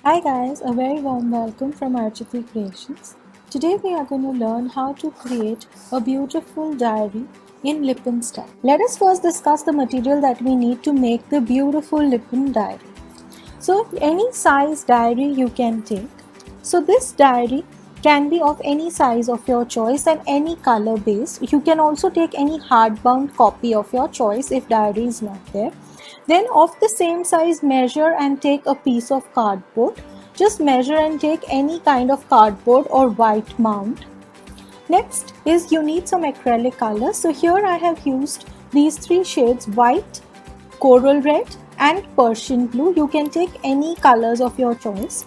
Hi guys, a very warm welcome from Architi Creations. Today we are going to learn how to create a beautiful diary in Lipin style. Let us first discuss the material that we need to make the beautiful Lipin diary. So any size diary you can take. So this diary can be of any size of your choice and any color base. You can also take any hardbound copy of your choice if diary is not there. Then of the same size measure and take a piece of cardboard. Just measure and take any kind of cardboard or white mount. Next is you need some acrylic colors. So here I have used these three shades: white, coral red and Persian blue. You can take any colors of your choice.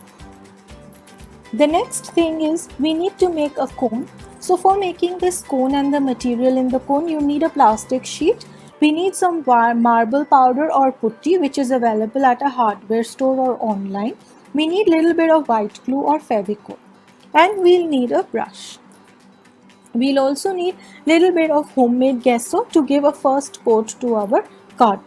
The next thing is we need to make a cone. So for making this cone and the material in the cone, you need a plastic sheet. We need some marble powder or putty, which is available at a hardware store or online. We need little bit of white glue or Fevicol, and we'll need a brush. We'll also need little bit of homemade gesso to give a first coat to our card.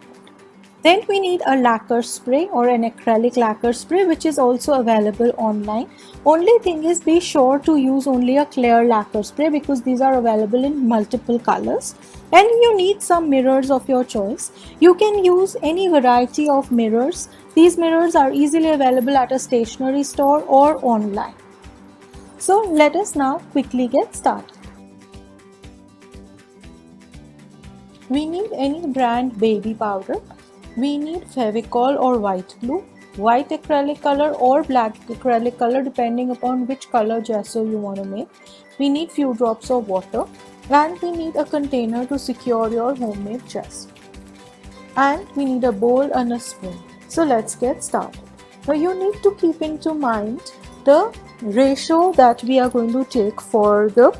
Then we need a lacquer spray or an acrylic lacquer spray, which is also available online. Only thing is, be sure to use only a clear lacquer spray because these are available in multiple colors. And you need some mirrors of your choice. You can use any variety of mirrors. These mirrors are easily available at a stationery store or online. So let us now quickly get started. We need any brand baby powder. We need Fevicol or white glue, white acrylic color or black acrylic color depending upon which color gesso you want to make. We need few drops of water and we need a container to secure your homemade gesso. And we need a bowl and a spoon. So let's get started. Now you need to keep into mind the ratio that we are going to take for the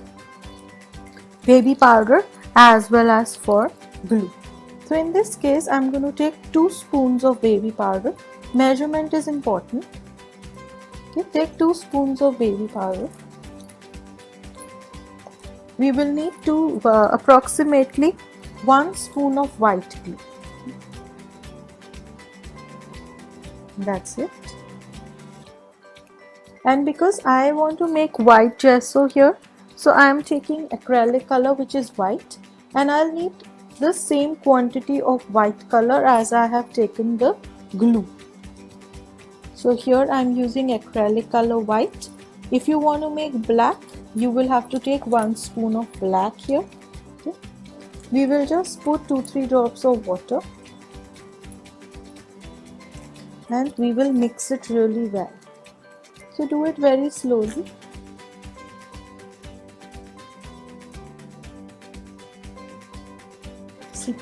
baby powder as well as for glue. So in this case, I'm going to take 2 spoons of baby powder. Measurement is important. Okay, take 2 spoons of baby powder. We will need to approximately 1 spoon of white glue. That's it. And because I want to make white gesso here, so I am taking acrylic color which is white, and I'll need the same quantity of white color as I have taken the glue. So here I am using acrylic color white. If you want to make black, you will have to take 1 spoon of black here. Okay. We will just put 2-3 drops of water and we will mix it really well. So do it very slowly. See,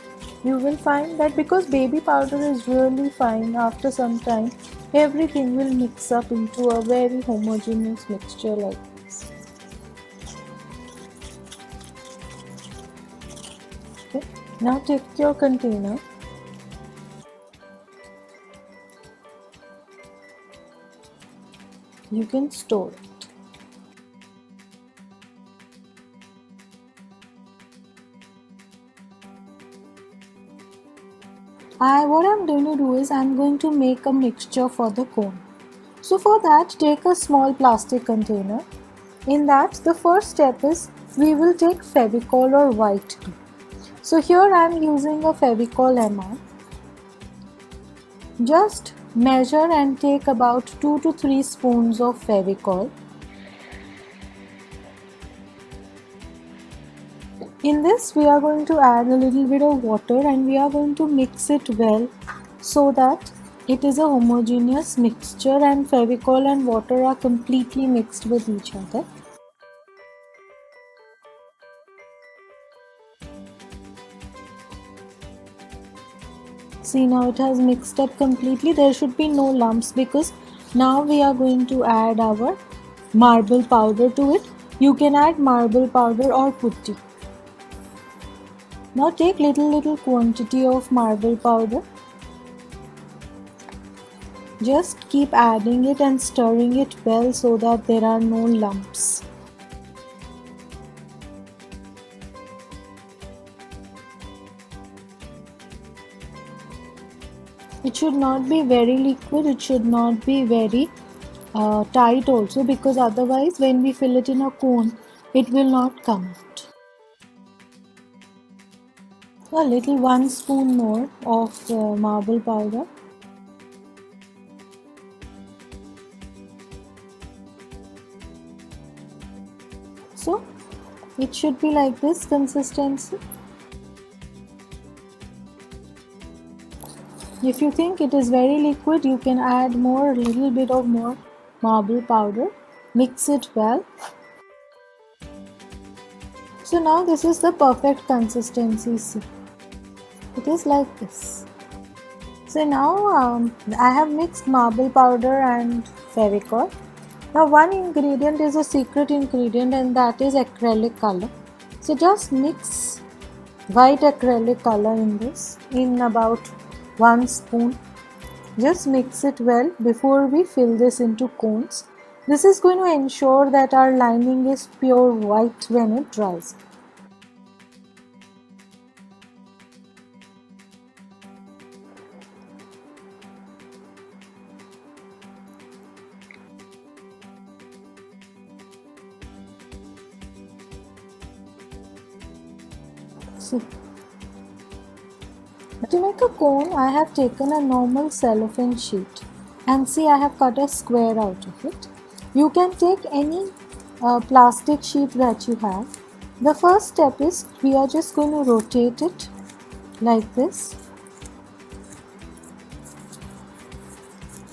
you will find that because baby powder is really fine, after some time everything will mix up into a very homogeneous mixture like this. Okay. Now take your container. You can store it. What I'm going to do is I'm going to make a mixture for the cone. So for that, take a small plastic container. In that, the first step is we will take Fevicol or white glue. So here I'm using a Fevicol amount. Just measure and take about 2 to 3 spoons of Fevicol. In this, we are going to add a little bit of water and we are going to mix it well so that it is a homogeneous mixture and Fevicol and water are completely mixed with each other. See, now it has mixed up completely. There should be no lumps because now we are going to add our marble powder to it. You can add marble powder or putty. Now take little quantity of marble powder. Just keep adding it and stirring it well so that there are no lumps. It should not be very liquid, it should not be very tight also, because otherwise when we fill it in a cone it will not come out. A little 1 spoon more of marble powder. So it should be like this consistency. If you think it is very liquid, you can add more, a little bit of more marble powder. Mix it well. So now this is the perfect consistency. See, it is like this. So now I have mixed marble powder and Fevicol. Now one ingredient is a secret ingredient, and that is acrylic color. So just mix white acrylic color in this in about 1 spoon. Just mix it well before we fill this into cones. This is going to ensure that our lining is pure white when it dries. See, to make a cone, I have taken a normal cellophane sheet, and see, I have cut a square out of it. You can take any plastic sheet that you have. The first step is we are just going to rotate it like this,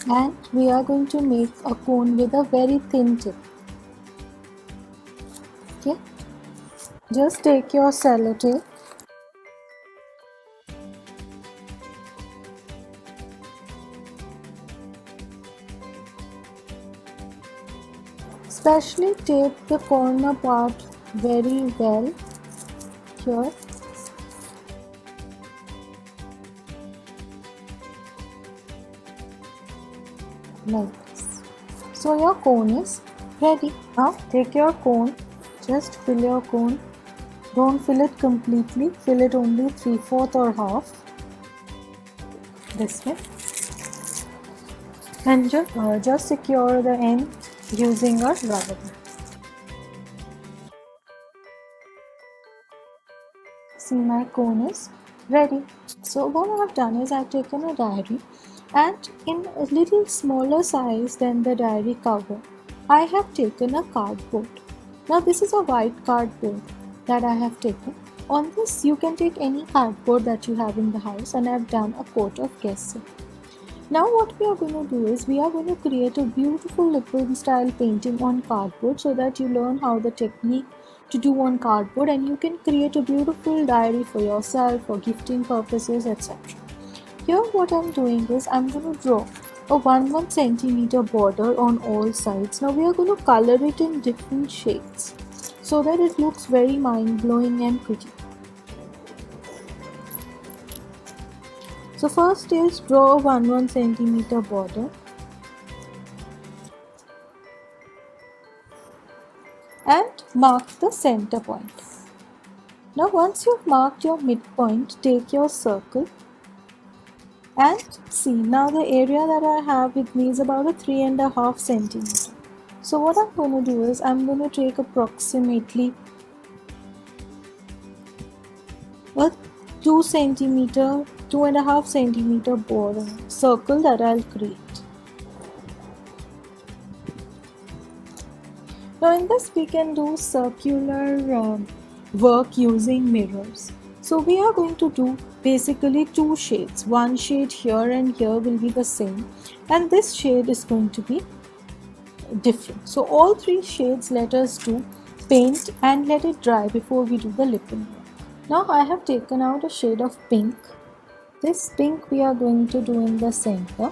and we are going to make a cone with a very thin tip. Okay, just take your sellotape, especially tape the corner part very well here. Like this. So your cone is ready. Now take your cone, just fill your cone. Don't fill it completely, fill it only 3/4 or half. This way. And just secure the end using a rubber band. See, my cone is ready. So what I have done is I have taken a diary, and in a little smaller size than the diary cover, I have taken a cardboard. Now this is a white cardboard that I have taken. On this you can take any cardboard that you have in the house, and I have done a coat of gesso. Now what we are going to do is we are going to create a beautiful Lipton style painting on cardboard, so that you learn how the technique to do on cardboard, and you can create a beautiful diary for yourself, for gifting purposes, etc. Here what I'm doing is I'm going to draw a 1 centimeter border on all sides. Now we are going to color it in different shades so that it looks very mind-blowing and pretty. So first is draw a 1 centimeter border, and mark the center point. Now once you've marked your midpoint, take your circle and see, now the area that I have with me is about a 3.5 centimeter. So what I'm going to do is I'm going to take approximately a 2.5 centimeter border circle that I'll create. Now in this we can do circular work using mirrors. So we are going to do basically 2 shades. One shade here and here will be the same, and this shade is going to be different. So all 3 shades let us do paint and let it dry before we do the lip and work. Now I have taken out a shade of pink. This pink we are going to do in the center.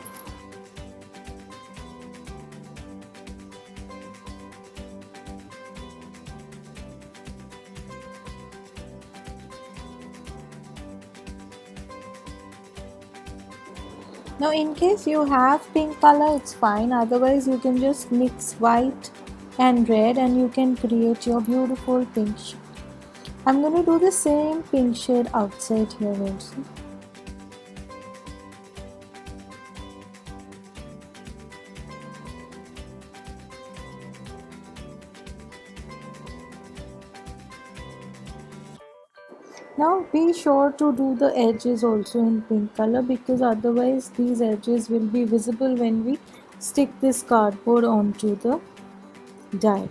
Now in case you have pink color, it's fine, otherwise you can just mix white and red and you can create your beautiful pink shade. I'm going to do the same pink shade outside here also. Now be sure to do the edges also in pink color, because otherwise these edges will be visible when we stick this cardboard onto the die.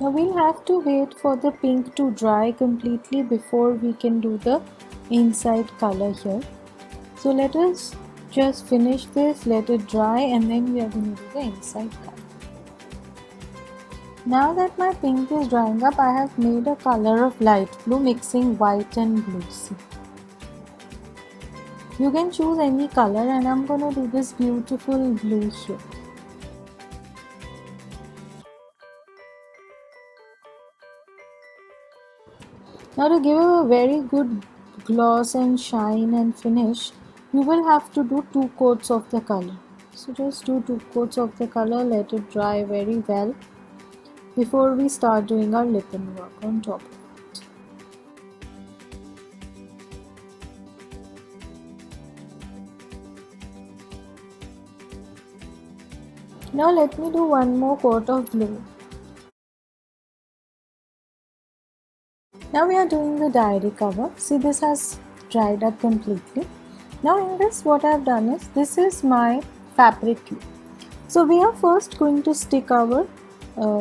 Now we'll have to wait for the pink to dry completely before we can do the inside color here. So let us just finish this, let it dry, and then we are going to do the inside color. Now that my pink is drying up, I have made a color of light blue mixing white and blue. See? You can choose any color, and I'm going to do this beautiful blue here. Now to give a very good gloss and shine and finish, you will have to do 2 coats of the color. So just do 2 coats of the color, let it dry very well before we start doing our lip and work on top of it. Now let me do one more coat of blue. Now we are doing the diary cover. See, this has dried up completely. Now in this, what I have done is, this is my fabric glue. So we are first going to stick our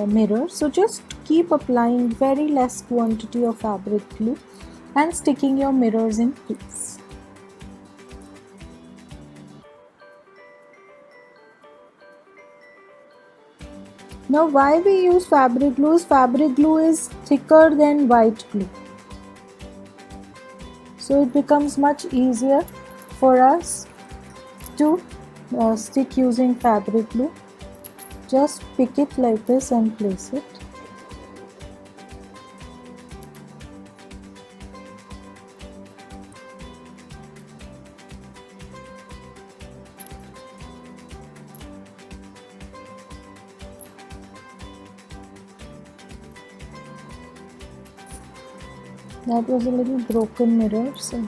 mirror. So just keep applying very less quantity of fabric glue and sticking your mirrors in place. Now why we use fabric glue is, fabric glue is thicker than white glue. So it becomes much easier for us to stick using fabric glue. Just pick it like this and place it. That was a little broken mirror, so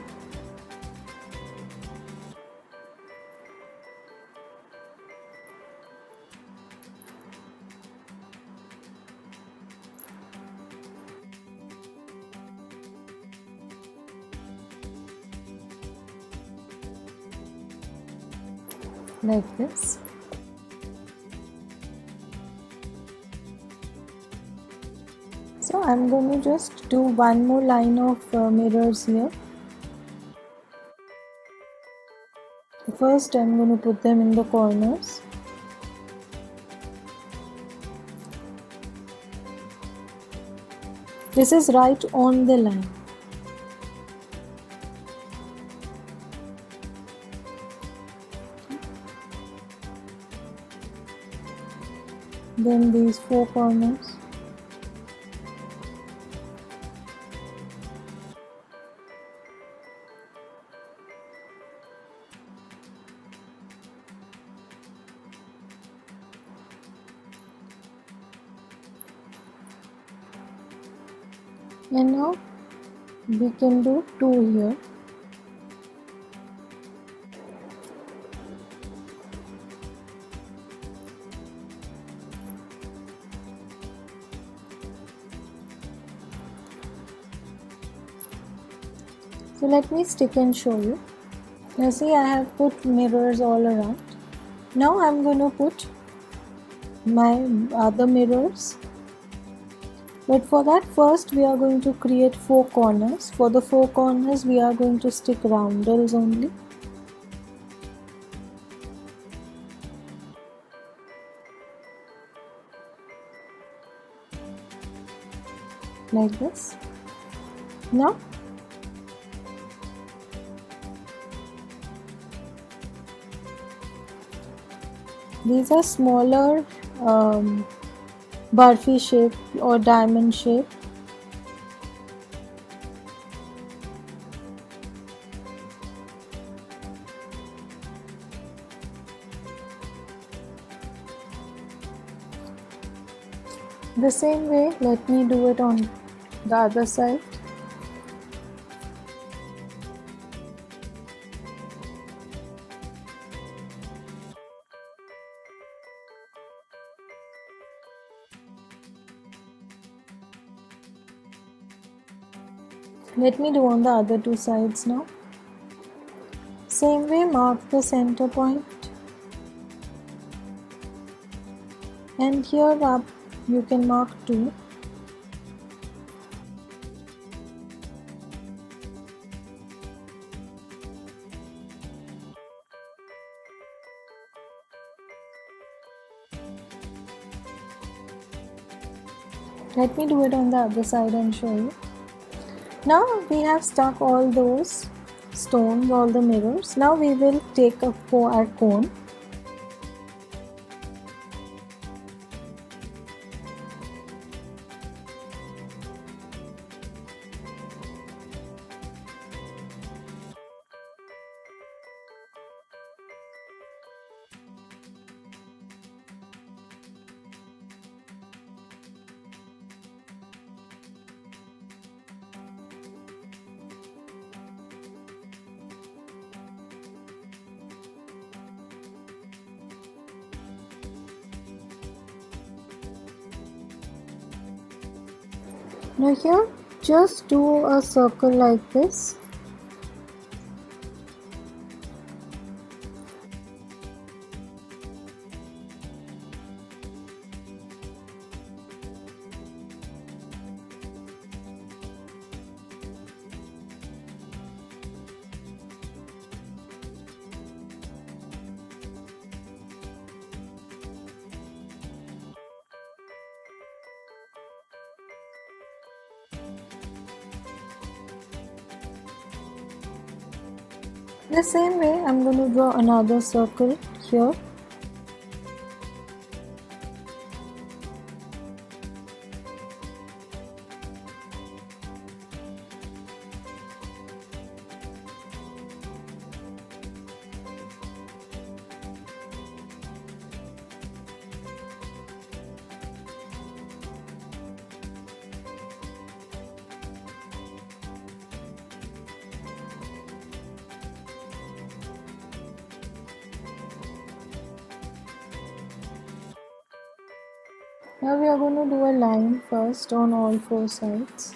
like this. So I'm going to just do one more line of mirrors here. First I'm going to put them in the corners. This is right on the line. Then these 4 corners. And now we can do 2 here. So let me stick and show you. Now see, I have put mirrors all around. Now I'm going to put my other mirrors. But for that, first we are going to create 4 corners. For the 4 corners we are going to stick roundels only. Like this. Now these are smaller barfi shape or diamond shape. The same way, let me do it on the other side. Let me do on the other two sides now. Same way, mark the center point, and here up you can mark 2. Let me do it on the other side and show you. Now we have stuck all those stones, all the mirrors. Now we will take our cone. Now here, just do a circle like this. The same way, I'm going to draw another circle here. Now we are going to do a line first on all 4 sides.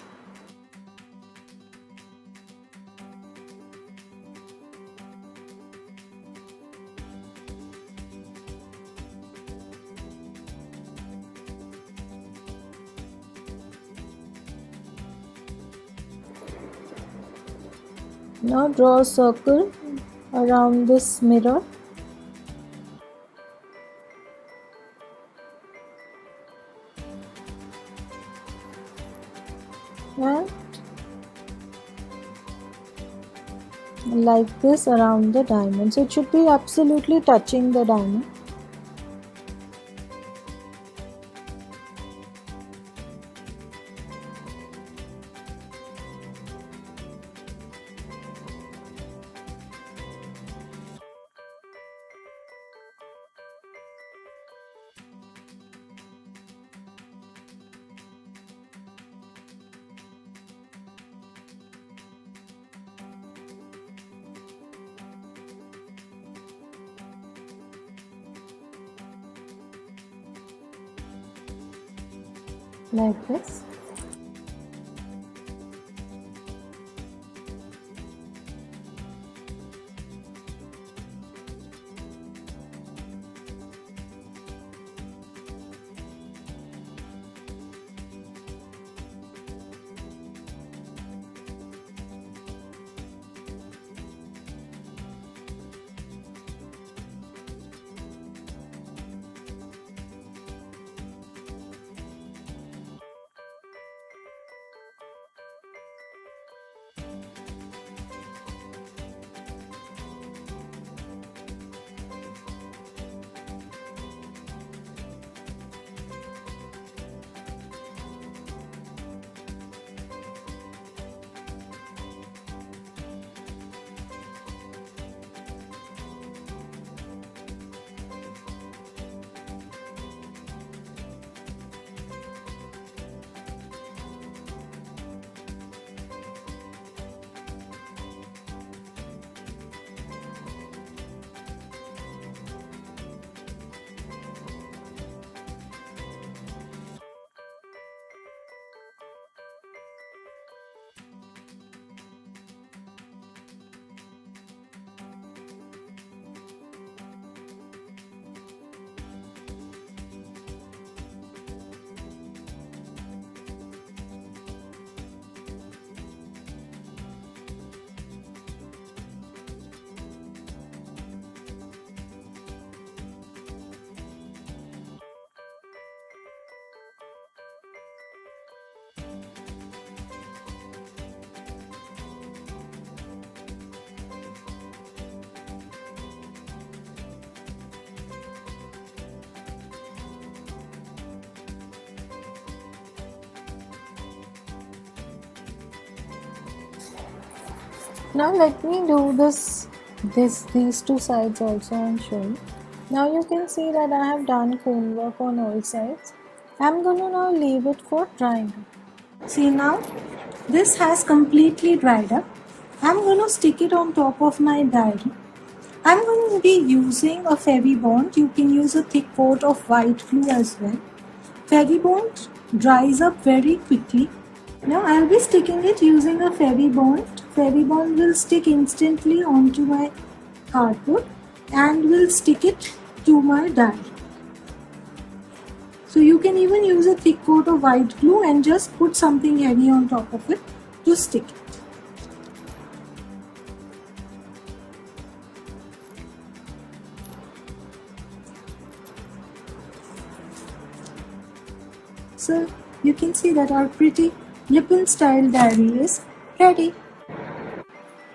Now draw a circle around this mirror. And like this around the diamond. So it should be absolutely touching the diamond. Like this. Now let me do these two sides also and show you. Now you can see that I have done cone work on all sides. I'm gonna now leave it for drying up. See now, this has completely dried up. I'm gonna stick it on top of my diary. I'm going to be using a Fevibond. You can use a thick coat of white glue as well. Fevibond dries up very quickly. Now I'll be sticking it using a Fevibond. Fevibond will stick instantly onto my cardboard and will stick it to my diary. So you can even use a thick coat of white glue and just put something heavy on top of it to stick it. So you can see that our pretty Lippin style diary is ready.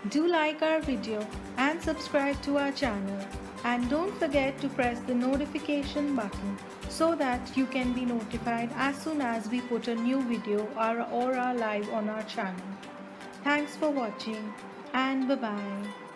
Do like our video and subscribe to our channel, and don't forget to press the notification button so that you can be notified as soon as we put a new video or are live on our channel. Thanks for watching and bye bye.